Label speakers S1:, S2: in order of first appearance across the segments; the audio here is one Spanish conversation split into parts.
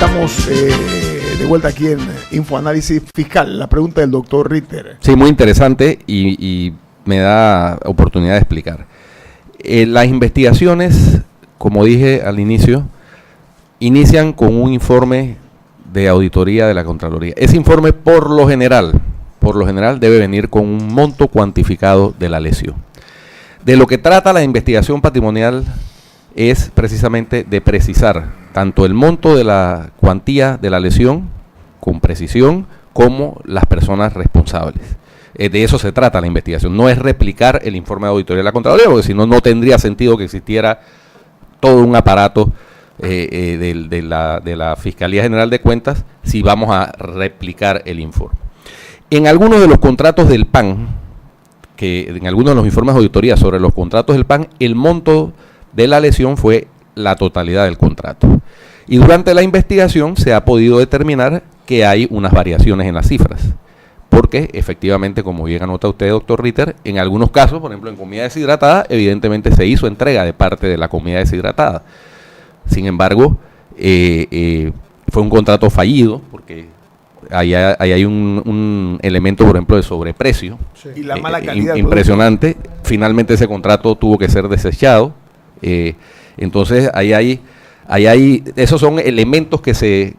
S1: Estamos de vuelta aquí en Infoanálisis Fiscal. La pregunta del doctor Ritter.
S2: Sí, muy interesante y me da oportunidad de explicar. Las investigaciones, como dije al inicio, inician con un informe de auditoría de la Contraloría. Ese informe, por lo general, debe venir con un monto cuantificado de la lesión. De lo que trata la investigación patrimonial es precisamente de precisar tanto el monto de la cuantía de la lesión con precisión como las personas responsables. De eso se trata la investigación, no es replicar el informe de auditoría de la Contraloría, porque si no, no tendría sentido que existiera todo un aparato de la Fiscalía General de Cuentas si vamos a replicar el informe. En algunos de los contratos del PAN, en algunos de los informes de auditoría sobre los contratos del PAN, el monto de la lesión fue la totalidad del contrato. Y durante la investigación se ha podido determinar que hay unas variaciones en las cifras. Porque efectivamente, como bien anota usted, doctor Ritter, en algunos casos, por ejemplo en comida deshidratada, evidentemente se hizo entrega de parte de la comida deshidratada. Sin embargo, fue un contrato fallido, porque ahí hay un elemento, por ejemplo, de sobreprecio.
S1: Sí. Y la mala calidad.
S2: Impresionante. Finalmente ese contrato tuvo que ser desechado. Entonces, esos son elementos que se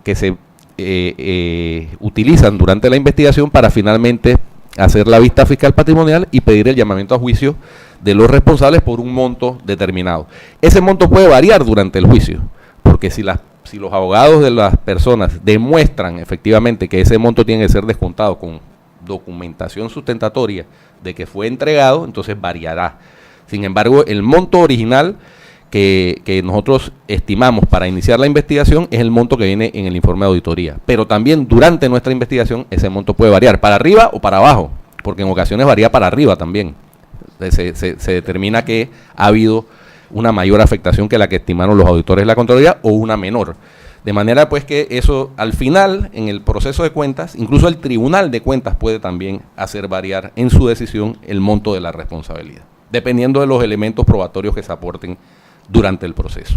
S2: utilizan durante la investigación para finalmente hacer la vista fiscal patrimonial y pedir el llamamiento a juicio de los responsables por un monto determinado. Ese monto puede variar durante el juicio, porque si los abogados de las personas demuestran efectivamente que ese monto tiene que ser descontado con documentación sustentatoria de que fue entregado, entonces variará. Sin embargo, el monto original que nosotros estimamos para iniciar la investigación es el monto que viene en el informe de auditoría. Pero también durante nuestra investigación ese monto puede variar para arriba o para abajo, porque en ocasiones varía para arriba también. Se determina que ha habido una mayor afectación que la que estimaron los auditores de la Contraloría o una menor. De manera pues que eso al final, en el proceso de cuentas, incluso el Tribunal de Cuentas puede también hacer variar en su decisión el monto de la responsabilidad, dependiendo de los elementos probatorios que se aporten durante el proceso.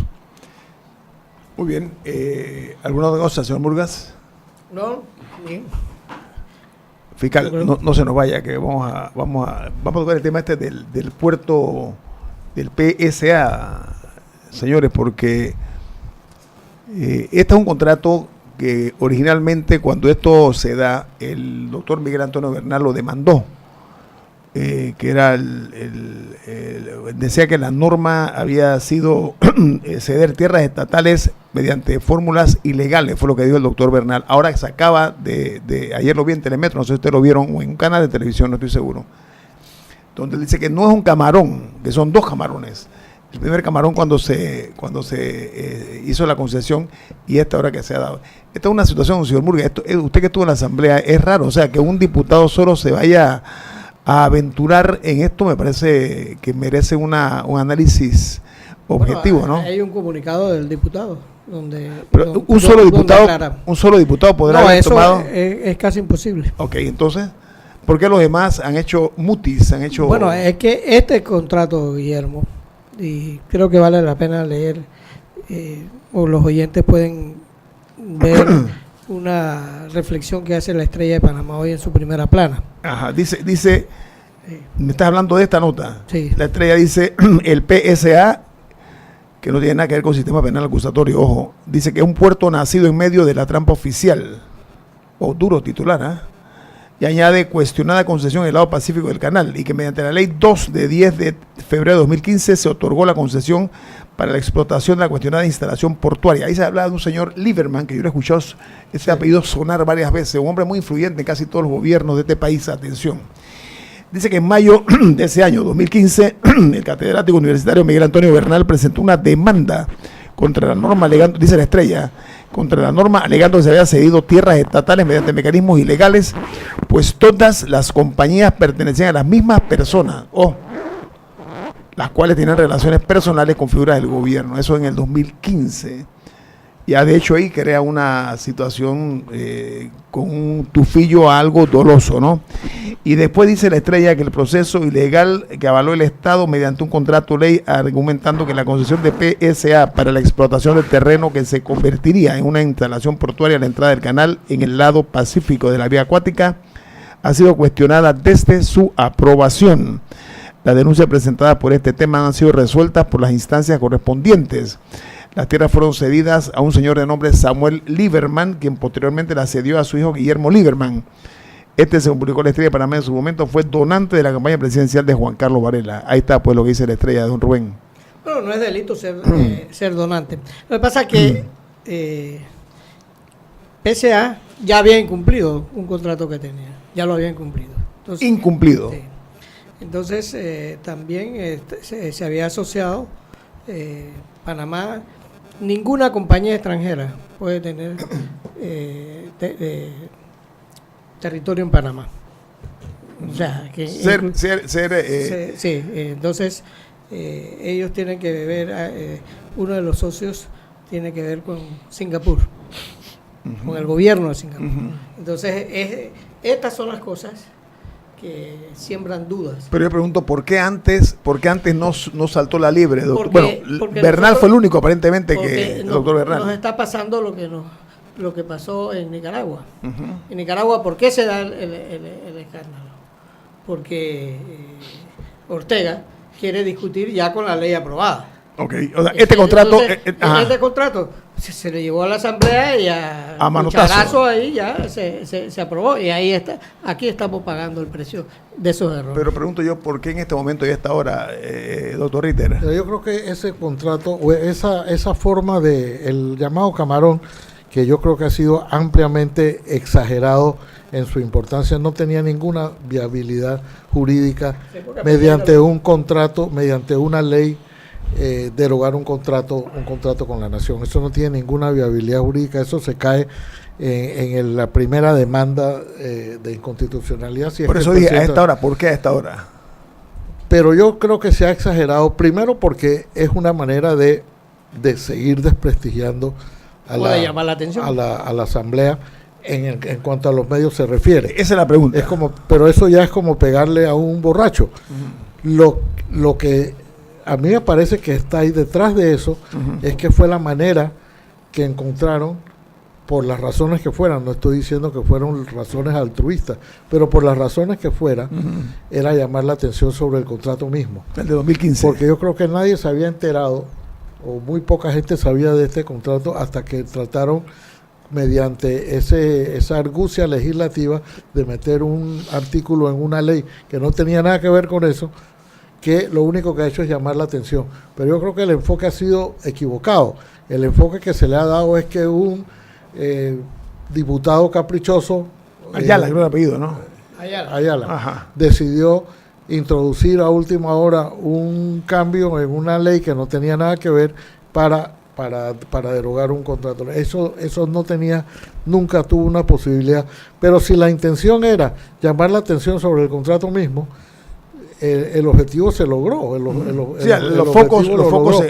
S1: Muy bien. ¿Alguna otra cosa, señor Murgas?
S3: No, bien.
S1: Fiscal, no se nos vaya, que vamos a tocar el tema del puerto del PSA, señores, porque este es un contrato que originalmente, cuando esto se da, el doctor Miguel Antonio Bernal lo demandó, que era decía que la norma había sido ceder tierras estatales mediante fórmulas ilegales, fue lo que dijo el doctor Bernal. Ahora se acaba ayer lo vi en Telemetro, no sé si ustedes lo vieron, o en un canal de televisión, no estoy seguro, donde dice que no es un camarón, que son dos camarones. El primer camarón cuando se hizo la concesión y esta hora que se ha dado. Esta es una situación, señor Murga, usted que estuvo en la asamblea, es raro, o sea, que un diputado solo se vaya a aventurar en esto, me parece que merece un análisis objetivo, ¿no?
S3: Hay un comunicado del diputado donde
S1: un solo diputado podrá haber tomado.
S3: Es casi imposible.
S1: Ok, entonces, ¿por qué los demás han hecho mutis?
S3: Bueno, es que este contrato, Guillermo, y creo que vale la pena leer, o los oyentes pueden ver una reflexión que hace la Estrella de Panamá hoy en su primera plana.
S1: Ajá, dice, me estás hablando de esta nota.
S3: Sí.
S1: La Estrella dice, el PSA, que no tiene nada que ver con el sistema penal acusatorio, ojo, dice que es un puerto nacido en medio de la trampa oficial, o duro titular, ¿eh? Y añade cuestionada concesión en el lado pacífico del canal, y que mediante la ley 2 de 10 de febrero de 2015 se otorgó la concesión para la explotación de la cuestionada instalación portuaria. Ahí se habla de un señor Lieberman, que yo lo he escuchado ese apellido sonar varias veces, un hombre muy influyente en casi todos los gobiernos de este país. Atención. Dice que en mayo de ese año, 2015, el catedrático universitario Miguel Antonio Bernal presentó una demanda contra la norma, alegando, dice la Estrella, contra la norma alegando que se había cedido tierras estatales mediante mecanismos ilegales, pues todas las compañías pertenecían a las mismas personas, las cuales tienen relaciones personales con figuras del gobierno. Eso en el 2015. Ya de hecho ahí crea una situación con un tufillo a algo doloso, ¿no? Y después dice la Estrella que el proceso ilegal que avaló el Estado mediante un contrato ley, argumentando que la concesión de PSA para la explotación del terreno que se convertiría en una instalación portuaria a la entrada del canal en el lado pacífico de la vía acuática ha sido cuestionada desde su aprobación. Las denuncias presentadas por este tema han sido resueltas por las instancias correspondientes. Las tierras fueron cedidas a un señor de nombre Samuel Lieberman, quien posteriormente las cedió a su hijo Guillermo Lieberman. Este, según publicó la Estrella de Panamá en su momento, fue donante de la campaña presidencial de Juan Carlos Varela. Ahí está pues lo que dice la Estrella de don Rubén.
S3: Bueno, no es delito ser donante. Lo que pasa es que PSA ya había incumplido un contrato que tenía. Ya lo había incumplido. Entonces,
S1: incumplido.
S3: Sí. Entonces, también se había asociado Panamá. Ninguna compañía extranjera puede tener territorio en Panamá. O sea, que sí, entonces ellos tienen que ver, uno de los socios tiene que ver con Singapur, con el gobierno de Singapur. Entonces, estas son las cosas que siembran dudas.
S1: Pero yo pregunto, ¿por qué antes no saltó la liebre, doctor?
S3: Porque
S1: Bernal fue el único aparentemente que el doctor Bernal.
S3: Nos está pasando lo que pasó en Nicaragua. En Nicaragua, ¿por qué se da el escándalo? Porque Ortega quiere discutir ya con la ley aprobada.
S1: Ok, o sea, este contrato...
S3: Este contrato se le llevó a la Asamblea y a
S1: manotazo
S3: ahí ya se aprobó. Y ahí está, aquí estamos pagando el precio de esos errores.
S1: Pero pregunto yo, ¿por qué en este momento y a esta hora, doctor Ritter?
S4: Yo creo que ese contrato, o esa forma de el llamado camarón, que yo creo que ha sido ampliamente exagerado en su importancia, no tenía ninguna viabilidad jurídica mediante un contrato, mediante una ley. Derogar un contrato con la nación. Eso no tiene ninguna viabilidad jurídica, eso se cae en la primera demanda de inconstitucionalidad. Si
S1: por eso dije, a esta hora, ¿por qué a esta hora?
S4: Pero yo creo que se ha exagerado, primero porque es una manera de seguir desprestigiando
S3: llamar la atención
S4: a la Asamblea en cuanto a los medios se refiere.
S1: Esa es la pregunta.
S4: Pero eso ya es como pegarle a un borracho. Lo que a mí me parece que está ahí detrás de eso, es que fue la manera que encontraron, por las razones que fueran, no estoy diciendo que fueron razones altruistas, pero por las razones que fueran, era llamar la atención sobre el contrato mismo.
S1: El de 2015.
S4: Porque yo creo que nadie se había enterado, o muy poca gente sabía de este contrato, hasta que trataron, mediante esa argucia legislativa, de meter un artículo en una ley que no tenía nada que ver con eso, que lo único que ha hecho es llamar la atención. Pero yo creo que el enfoque ha sido equivocado. El enfoque que se le ha dado es que un diputado caprichoso,
S1: Ayala, creo el apellido, ¿no?
S4: Ayala decidió introducir a última hora un cambio en una ley que no tenía nada que ver para derogar un contrato. Eso nunca tuvo una posibilidad. Pero si la intención era llamar la atención sobre el contrato mismo, el objetivo se logró.
S1: Los focos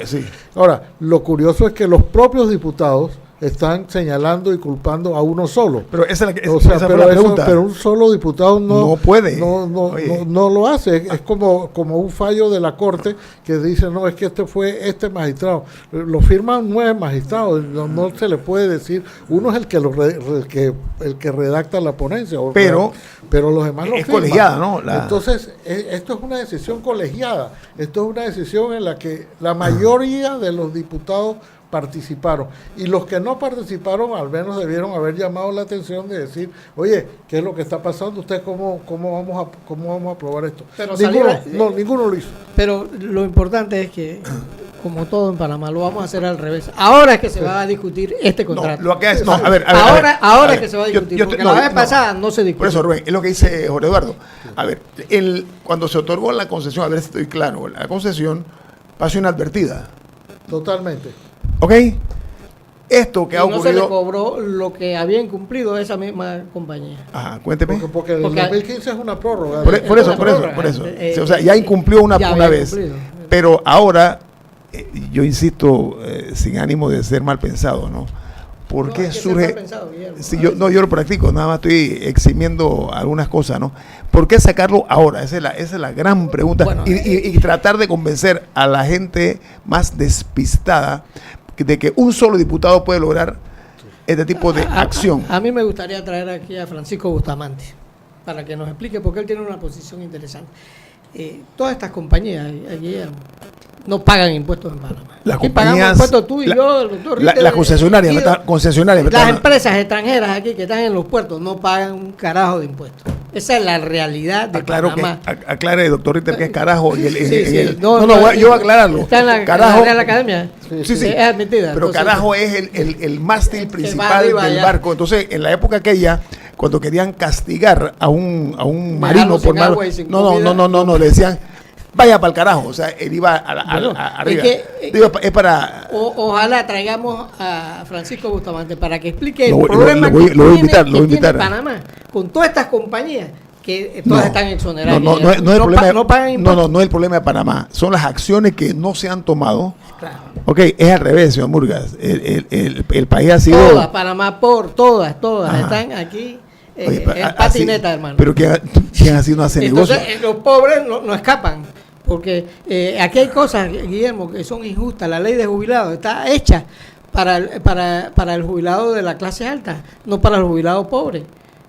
S1: sí.
S4: Ahora, lo curioso es que los propios diputados están señalando y culpando a uno solo.
S1: Pero esa es la pregunta.
S4: Pero un solo diputado no
S1: puede.
S4: No lo hace. Es como un fallo de la Corte que dice, no, es que este magistrado. Lo firman 9 magistrados. No se le puede decir. Uno es el que redacta la ponencia. Pero los demás lo
S1: es
S4: firman.
S1: Colegiada, ¿no?
S4: Entonces, esto es una decisión colegiada. Esto es una decisión en la que la mayoría de los diputados participaron, y los que no participaron al menos debieron haber llamado la atención de decir, oye, ¿qué es lo que está pasando? ¿Ustedes cómo vamos a aprobar esto?
S3: Pero
S4: ninguno lo hizo.
S3: Pero lo importante es que, como todo en Panamá, lo vamos a hacer al revés. Ahora es que se va a discutir este contrato. Ahora es que se va a discutir, porque la vez pasada no se discutió.
S1: Por eso, Rubén, es lo que dice Jorge Eduardo. A ver, cuando se otorgó la concesión, a ver si estoy claro, la concesión pasó inadvertida.
S4: Totalmente.
S1: ¿Ok? Esto que ha ocurrido...
S3: no se le cobró lo que había incumplido esa misma compañía.
S1: Ajá, cuénteme.
S4: Porque el 2015 es una prórroga.
S1: Por eso. O sea, ya incumplió una vez. Cumplido. Pero ahora, yo insisto, sin ánimo de ser mal pensado, ¿no? ¿por qué
S3: hay que ser
S1: surge?
S3: mal pensado, Guillermo.
S1: Sí, yo lo practico, nada más estoy eximiendo algunas cosas, ¿no? ¿Por qué sacarlo ahora? Esa es la gran pregunta.
S3: Bueno,
S1: y tratar de convencer a la gente más despistada de que un solo diputado puede lograr este tipo de acción.
S3: A mí me gustaría traer aquí a Francisco Bustamante para que nos explique, porque él tiene una posición interesante. Todas estas compañías, Guillermo, no pagan impuestos en Panamá.
S1: Las
S3: Aquí pagamos
S1: compañías,
S3: impuestos tú y yo, el doctor Ritter,
S1: la concesionaria,
S3: las empresas extranjeras aquí que están en los puertos no pagan un carajo de impuestos. Esa es la realidad de Panamá.
S1: Aclare, doctor Ritter, que es carajo.
S3: Yo
S1: Yo voy a aclararlo.
S3: Está en la
S1: Carajo,
S3: Real Academia.
S1: Sí.
S3: Es admitida.
S1: Pero
S3: Entonces,
S1: carajo es el mástil principal
S3: arriba
S1: del
S3: ya.
S1: barco. Entonces, en la época aquella, cuando querían castigar a un marino
S3: Dejarlo
S1: por
S3: sin
S1: mal,
S3: agua y sin comida.
S1: no, le decían, vaya para el carajo. O sea, él iba arriba. Es para...
S3: Ojalá traigamos a Francisco Bustamante para que explique el
S1: Lo
S3: problema
S1: voy a
S3: que tiene
S1: invitar.
S3: Panamá con todas estas compañías que todas están exoneradas.
S1: No es el problema.
S3: No pagan impuestos.
S1: No es el problema de Panamá. Son las acciones que no se han tomado.
S3: Claro.
S1: Ok, es al revés, señor Murgas. El país ha sido...
S3: Todas, Panamá todas
S1: Ajá.
S3: están aquí
S1: Oye,
S3: en patineta, hermano.
S1: Pero ¿quién así no hace
S3: Entonces,
S1: negocio?
S3: los pobres no escapan. Porque aquí hay cosas, Guillermo, que son injustas. La ley de jubilados está hecha para el jubilado de la clase alta, no para el jubilado pobre.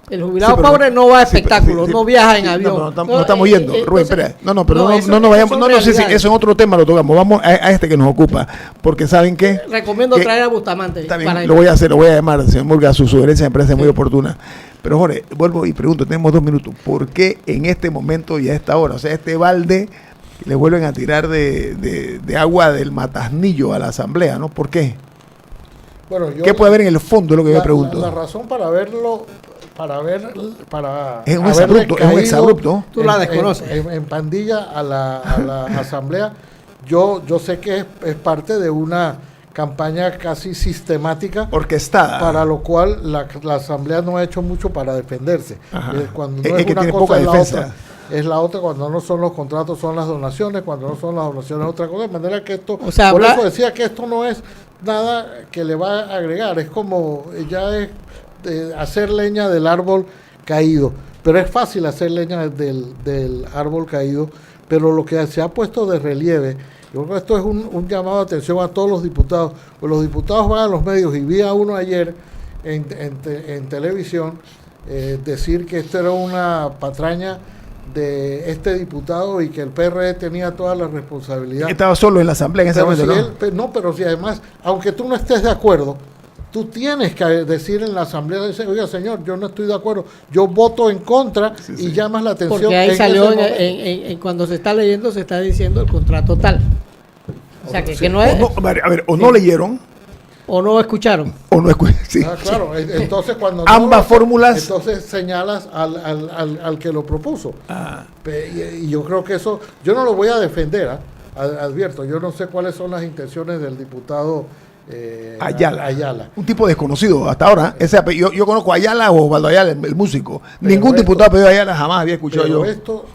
S3: El jubilado pobre no va a espectáculos, no viaja en avión.
S1: No estamos yendo, Rubén, espera. No vayamos. Eso es otro tema, lo tocamos. Vamos a este que nos ocupa. Porque ¿saben qué?
S3: Recomiendo traer a Bustamante.
S1: Está bien, lo voy a hacer, lo voy a llamar, señor Murga, su sugerencia me parece muy oportuna. Pero Jorge, vuelvo y pregunto, tenemos 2 minutos. ¿Por qué en este momento y a esta hora? O sea, este balde le vuelven a tirar de agua del matasnillo a la asamblea, ¿no? ¿Por qué?
S4: Bueno,
S1: ¿Qué puede haber en el fondo? Es lo que yo pregunto.
S4: La razón para verlo,
S1: es un exabrupto.
S3: Tú la desconoces.
S4: En pandilla a la asamblea, yo sé que es parte de una campaña casi sistemática,
S1: orquestada,
S4: para lo cual la asamblea no ha hecho mucho para defenderse. Cuando no
S1: es que
S4: una
S1: tiene
S4: cosa
S1: poca
S4: es la
S1: defensa.
S4: otra. Es la otra, cuando no son los contratos son las donaciones, cuando no son las donaciones es otra cosa, de manera que esto,
S3: o sea,
S4: por eso decía que esto no es nada que le va a agregar, es como ya es hacer leña del árbol caído, pero es fácil hacer leña del árbol caído, pero lo que se ha puesto de relieve, yo creo que esto es un llamado de atención a todos los diputados, pues los diputados van a los medios y vi a uno ayer en televisión decir que esto era una patraña de este diputado y que el PRD tenía toda la responsabilidad.
S1: Estaba solo en la asamblea en ese momento,
S4: ¿no? Pero si además, aunque tú no estés de acuerdo, tú tienes que decir en la asamblea, oiga señor, yo no estoy de acuerdo, yo voto en contra, y llamas la atención.
S3: Porque ahí salió, cuando se está leyendo, se está diciendo el contrato tal. O sea, que no es...
S1: no leyeron,
S3: o no escucharon.
S1: O no escucharon. Sí,
S4: claro, entonces cuando
S1: ambas fórmulas.
S4: Entonces señalas al que lo propuso. Y yo creo que eso, yo no lo voy a defender, advierto, yo no sé cuáles son las intenciones del diputado Ayala.
S1: Un tipo desconocido hasta ahora. Yo conozco a Ayala o Osvaldo Ayala, el músico.
S4: Pero
S1: ningún diputado pedido Ayala jamás había escuchado yo.
S4: Esto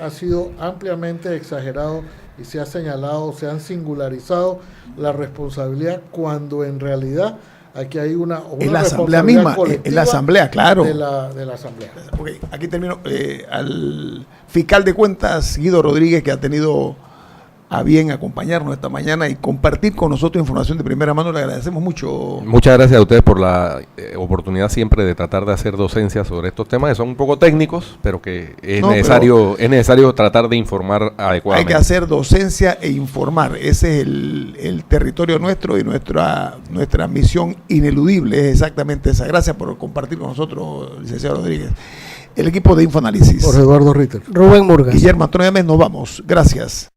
S4: ha sido ampliamente exagerado y se ha señalado, se han singularizado la responsabilidad cuando en realidad aquí hay una
S1: en la asamblea misma, en la asamblea, claro.
S4: De la asamblea.
S1: Okay, aquí termino. Al fiscal de cuentas, Guido Rodríguez, que ha tenido a bien acompañarnos esta mañana y compartir con nosotros información de primera mano, le agradecemos mucho.
S2: Muchas gracias a ustedes por la oportunidad siempre de tratar de hacer docencia sobre estos temas que son un poco técnicos, pero que es necesario tratar de informar adecuadamente.
S1: Hay que hacer docencia e informar. Ese es el territorio nuestro y nuestra misión ineludible es exactamente esa. Gracias por compartir con nosotros, licenciado Rodríguez. El equipo de Infoanálisis.
S4: Por Eduardo Ritter.
S3: Rubén Murgas.
S1: Guillermo Antonio Gámez, nos vamos. Gracias.